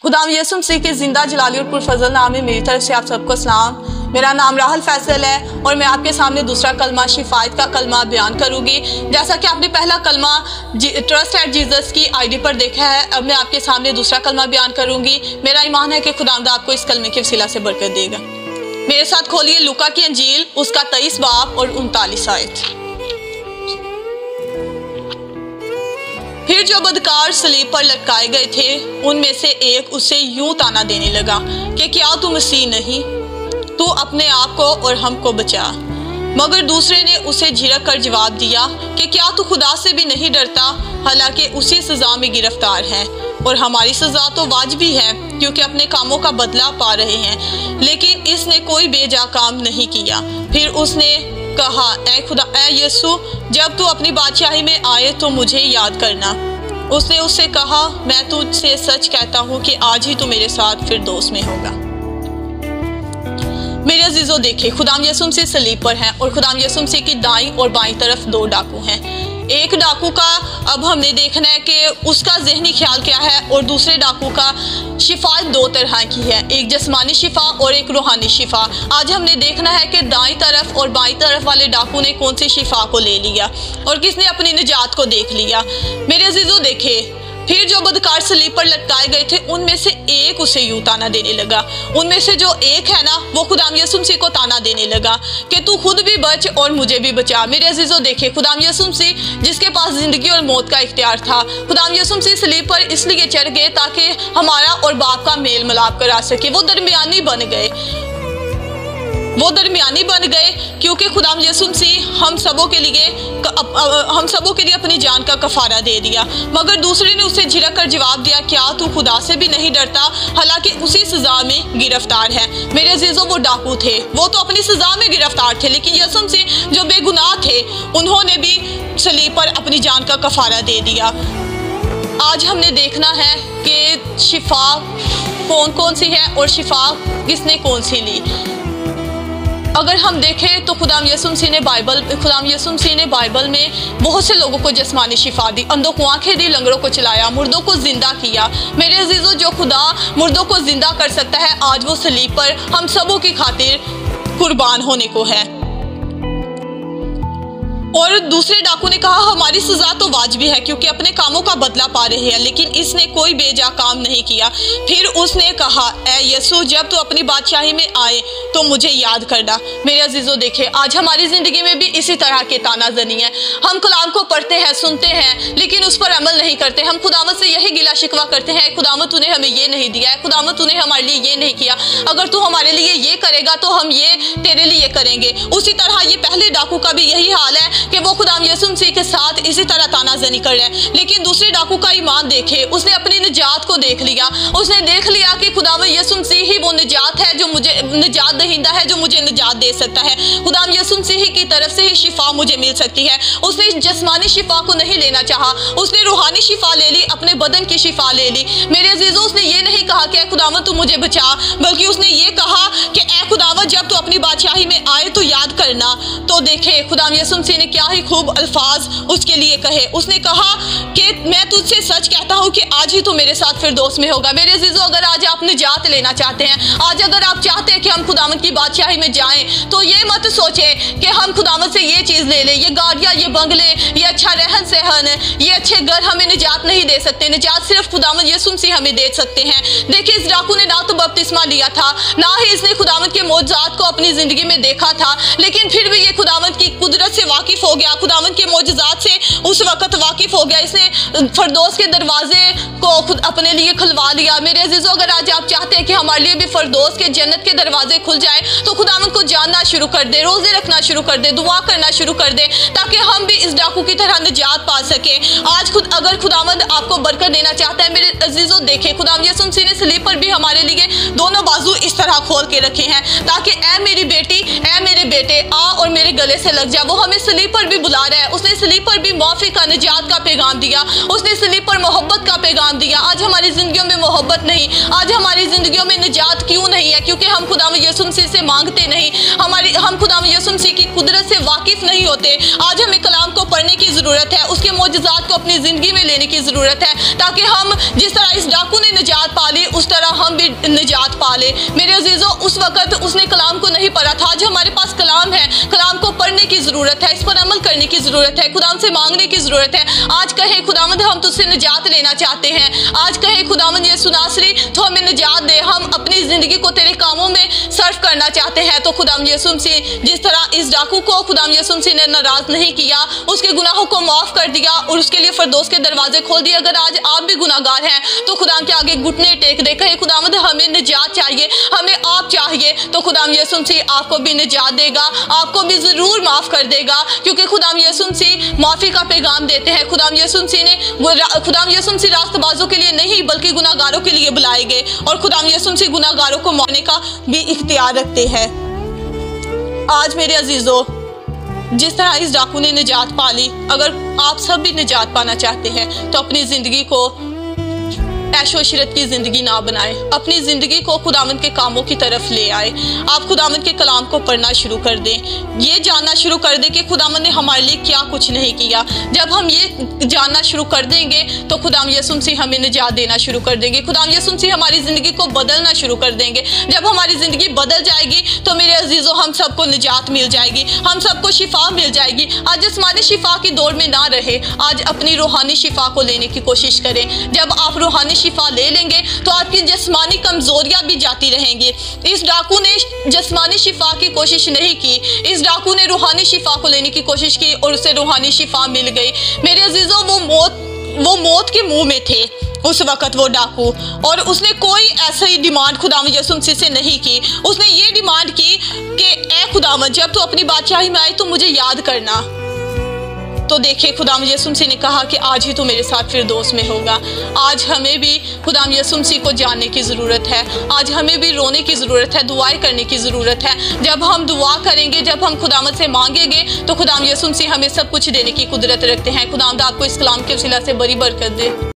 खुदाम यसु मसीह के जिंदा जलाली और पुरफजल नाम में मेरी तरफ से आप सबको सलाम। मेरा नाम राहल फैसल है और मैं आपके सामने दूसरा कलमा शिफायत का कलमा बयान करूंगी। जैसा कि आपने पहला कलमा ट्रस्ट एट जीसस की आईडी पर देखा है, अब मैं आपके सामने दूसरा कलमा बयान करूंगी। मेरा ईमान है कि खुदावंद आपको इस कलमे के वसीला से बरकत देगा। मेरे साथ खोलिए लूका की अंजील, उसका 23 बाब और 39 आयत। फिर जो बदकार सलीब पर लटकाए गए थे उनमें से एक उसे यूं ताना देने लगा कि क्या तू मसीह नहीं, तू अपने आप को और हमको बचा। मगर दूसरे ने उसे झिड़क कर जवाब दिया कि क्या तू खुदा से भी नहीं डरता, हालांकि उसी सजा में गिरफ्तार है और हमारी सजा तो वाजिबी है क्योंकि अपने कामों का बदला पा रहे हैं। लेकिन इसने कोई बेजा काम नहीं किया। फिर उसने कहा, ऐ यीशु, जब तू अपनी बादशाही में आए तो मुझे याद करना। उसने उससे कहा, मैं तुझसे सच कहता हूँ कि आज ही तू मेरे साथ फिरदौस में होगा। मेरे अजीजों, देखिए खुदाम यसु मसीह सलीब पर हैं और खुदाम यसु मसीह की दाईं और बाईं तरफ दो डाकू हैं। एक डाकू का अब हमने देखना है कि उसका ज़हनी ख्याल क्या है और दूसरे डाकू का शिफा दो तरह की है, एक जिस्मानी शिफा और एक रूहानी शिफा। आज हमने देखना है कि दाईं तरफ और बाईं तरफ वाले डाकू ने कौन सी शिफा को ले लिया और किसने अपनी निजात को देख लिया। मेरे अजीजों, देखिए फिर जो बदकार सलीब पर लटकाए गए थे उनमें से एक उसे यूं ताना देने लगा। उनमें से जो एक है ना, वो खुदाम यसु मसीह को ताना देने लगा कि तू खुद भी बच और मुझे भी बचा। मेरे अजीजों, देखिए खुदाम यसु मसीह जिसके पास जिंदगी और मौत का इख्तियार था, खुदाम यसु मसीह सलीब पर इसलिए चढ़ गए ताकि हमारा और बाप का मेल मिलाप करा सके। वो दरमियानी बन गए क्योंकि खुदाम यसु मसीह हम सबों के लिए अपनी जान का कफारा दे दिया। मगर दूसरे ने उसे झिड़क कर जवाब दिया, क्या तू खुदा से भी नहीं डरता, हालांकि उसी सजा में गिरफ्तार है। मेरे अजीजों, वो डाकू थे, वो तो अपनी सजा में गिरफ्तार थे, लेकिन यसु मसीह जो बेगुनाह थे उन्होंने भी सलीब पर अपनी जान का कफारा दे दिया। आज हमने देखना है कि शिफा कौन कौन सी है और शिफा किसने कौन सी ली। अगर हम देखें तो खुदाम यसु मसीह ने बाइबल में बहुत से लोगों को जिस्मानी शिफा दी, अंधों को आंखें दी, लंगड़ों को चलाया, मुर्दों को जिंदा किया। मेरे अजीजों, जो खुदा मुर्दों को जिंदा कर सकता है, आज वो सलीब पर हम सबों की खातिर कुर्बान होने को है। और दूसरे डाकू ने कहा, हमारी सजा तो वाजिबी है क्योंकि अपने कामों का बदला पा रहे हैं, लेकिन इसने कोई बेजा काम नहीं किया। फिर उसने कहा, ऐ यीशु, जब तू अपनी बादशाही में आए तो मुझे याद करना। मेरे अजीजों, देखे आज हमारी जिंदगी में भी इसी तरह के तानाजनी है। हम कलाम को पढ़ते हैं, सुनते हैं, लेकिन उस पर अमल नहीं करते। हम खुदावत से यही गिला शिकवा करते हैं, खुदावत तूने हमें ये नहीं दिया है, खुदावत तूने हमारे लिए ये नहीं किया, अगर तू हमारे लिए ये करेगा तो हम ये तेरे लिए करेंगे। उसी तरह ये पहले डाकू का भी यही हाल है कि वो खुदाम यसु मसीह के साथ इसी तरह तानाजनी कर रहे हैं। लेकिन दूसरे डाकू का ईमान देखे, उसने अपनी निजात को देख लिया। उसने देख लिया कि खुदाम यसु मसीह ही वो निजात है जो मुझे निजात दहिंदा है, जो मुझे निजात दे सकता है। खुदाम यसु मसीह की तरफ से ही शिफा मुझे मिल सकती है। उसने जिस्मानी शिफा को नहीं लेना चाहा, उसने रूहानी शिफा ले ली, अपने बदन की शिफा ले ली। मेरे अजीजों, उसने ये नहीं कहा कि ऐ खुदावत तू मुझे बचा, बल्कि उसने ये कहा कि ऐ खुदावत, जब तू अपनी बादशाही में आए तो याद करना। तो देखे खुदाम यसु मसीह ने क्या ही खूब अल्फाज उसके लिए कहे। उसने कहा कि मैं तुझसे सच कहता हूं कि आज ही तू मेरे साथ फिरदौस में होगा। मेरे अजीजों, अगर आज आप निजात लेना चाहते हैं, आज अगर आप चाहते हैं कि हम खुदावत की बादशाही में जाएं, तो ये मत सोचें कि हम खुदावत से ये चीज ले लें, ये गाड़ियां, ये बंगले, ये अच्छा रहन सहन, ये अच्छे घर हमें निजात नहीं दे सकते। निजात सिर्फ खुदावत यीशु मसीह हमें दे सकते हैं। देखिए, इस डाकू ने ना तो बपतिस्मा लिया था, ना ही इसने खुदावत के मौजूदात को अपनी जिंदगी में देखा था, लेकिन फिर भी ये खुदावत की कुदरत से वाकिफ हो गया, खुदावत के मौजूदात से उस वक्त वाकिफ हो गया। इसने फरदौस के दरवाजे को खुद अपने लिए खुलवा लिया। मेरे अजीजों, अगर आज आप चाहते हैं कि हमारे लिए भी फरदौस के जन्नत के दरवाजे खुल जाए, तो खुदावंद को जानना शुरू कर दे, रोजे रखना शुरू कर दे, दुआ करना शुरू कर दे, ताकि हम भी इस डाकू की तरह निजात पा सके। आज अगर खुदावंद आपको बरकत देना चाहता है, मेरे अजीजों, देखें खुदावंद यसु मसीह ने सलीब पर भी हमारे लिए दोनों बाजू इस तरह खोल के रखे हैं, ताकि ऐ मेरी बेटी, ऐ मेरे बेटे, आ और मेरे गले से लग जा। वो हमें सलीब पर भी बुला रहा है। उसने सलीब पर भी माफी का, निजात का पैगाम दिया। उसने सलीब पर मोहब्बत का पैगाम दिया। आज हमारी जिंदगियों में मोहब्बत नहीं, आज हमारी जिंदगियों में निजात क्यों नहीं है? क्योंकि हम खुदावंद यसु मसीह से मांगते नहीं, हम खुदा यीशु मसीह की कुदरत से वाकिफ नहीं होते। आज हमें कलाम को पढ़ने की ज़रूरत है, उसके मौजज़ात को अपनी ज़िंदगी में लेने की ज़रूरत है, ताकि हम जिस तरह इस डाकू ने निजात पा ली उस तरह हम भी निजात पा ले। मेरे अजीज़ों, उस वक़्त उसने कलाम को नहीं पढ़ा था। आज हमारे पास कलाम है, कलाम को पढ़ने की ज़रूरत है, इस पर अमल करने की ज़रूरत है, खुदावंद से मांगने की ज़रूरत है। आज कहें खुदावंद हम तुझसे निजात लेना चाहते हैं, आज कहें खुदावंद यीशु नासरी तो हमें निजात दे, हम अपनी ज़िंदगी को तेरे कामों में सर्व करना चाहते हैं। तो खुदावंद यीशु मसीह जिस तरह इस डाकू को खुदावंद यीशु मसीह ने नाराज़ नहीं किया, उसके गुनाहों को माफ़ कर दिया और उसके लिए फरदौस के दरवाजे खोल दिए। अगर आज आप भी गुनाहगार हैं तो खुदा के आगे घुटने टेक दे, कहे खुदावंद हमें निजात चाहिए, हमें आप चाहिए, तो खुदावंद यीशु मसीह आपको भी निजात देगा, आपको भी ज़रूर माफ़ कर देगा, क्योंकि खुदावंद यीशु मसीह माफ़ी का पैगाम देते हैं। खुदावंद यीशु मसीह रास्तबाजों के लिए नहीं बल्कि गुनाहगारों के लिए बुलाए गए, और खुदावंद यीशु मसीह गुनाहगारों को मारने का भी इख्तियार रखते हैं। आज मेरे अजीजों, जिस तरह इस डाकू ने निजात पा ली, अगर आप सब भी निजात पाना चाहते हैं तो अपनी ज़िंदगी को ऐशो इशरत की ज़िंदगी ना बनाए, अपनी ज़िंदगी को खुदावंद के कामों की तरफ ले आए। आप खुदावंद के कलाम को पढ़ना शुरू कर दें, ये जानना शुरू कर दें कि खुदावंद ने हमारे लिए क्या कुछ नहीं किया। जब हम ये जानना शुरू कर देंगे तो खुदावंद यीशु मसीह हमें निजात देना शुरू कर देंगे, खुदावंद यीशु मसीह हमारी ज़िंदगी को बदलना शुरू कर देंगे। जब हमारी ज़िंदगी बदल जाएगी तो मेरे अजीज़ों हम सबको निजात मिल जाएगी, हम सबको शिफा मिल जाएगी। आज जिस्मानी शिफा की दौड़ में ना रहे, आज अपनी रूहानी शिफा को लेने की कोशिश करें। जब आप रूहानी शिफा ले लेंगे तो आपकी जिस्मानी कमजोरियां भी जाती रहेंगी। इस डाकू ने जिस्मानी शिफा की कोशिश नहीं की, इस डाकू ने रूहानी शिफा को लेने की कोशिश की और उसे रूहानी शिफा मिल गई। मेरे अजीजों, वो मौत के मुंह में थे उस वक़्त वो डाकू, और उसने कोई ऐसी डिमांड खुदावंद यीशु मसीह से नहीं की। उसने ये डिमांड की कि ए खुदावंद, जब तू अपनी बादशाही में आए तो मुझे याद करना। तो देखिए खुदावंद यीशु मसीह ने कहा कि आज ही तो मेरे साथ फिरदौस में होगा। आज हमें भी खुदावंद यीशु मसीह को जानने की ज़रूरत है, आज हमें भी रोने की ज़रूरत है, दुआएं करने की ज़रूरत है। जब हम दुआ करेंगे, जब हम खुदावंद से मांगेंगे तो खुदावंद यीशु मसीह हमें सब कुछ देने की कुदरत रखते हैं। खुदावंद आपको इस कलाम के वसीला से बड़ी बरकत दे।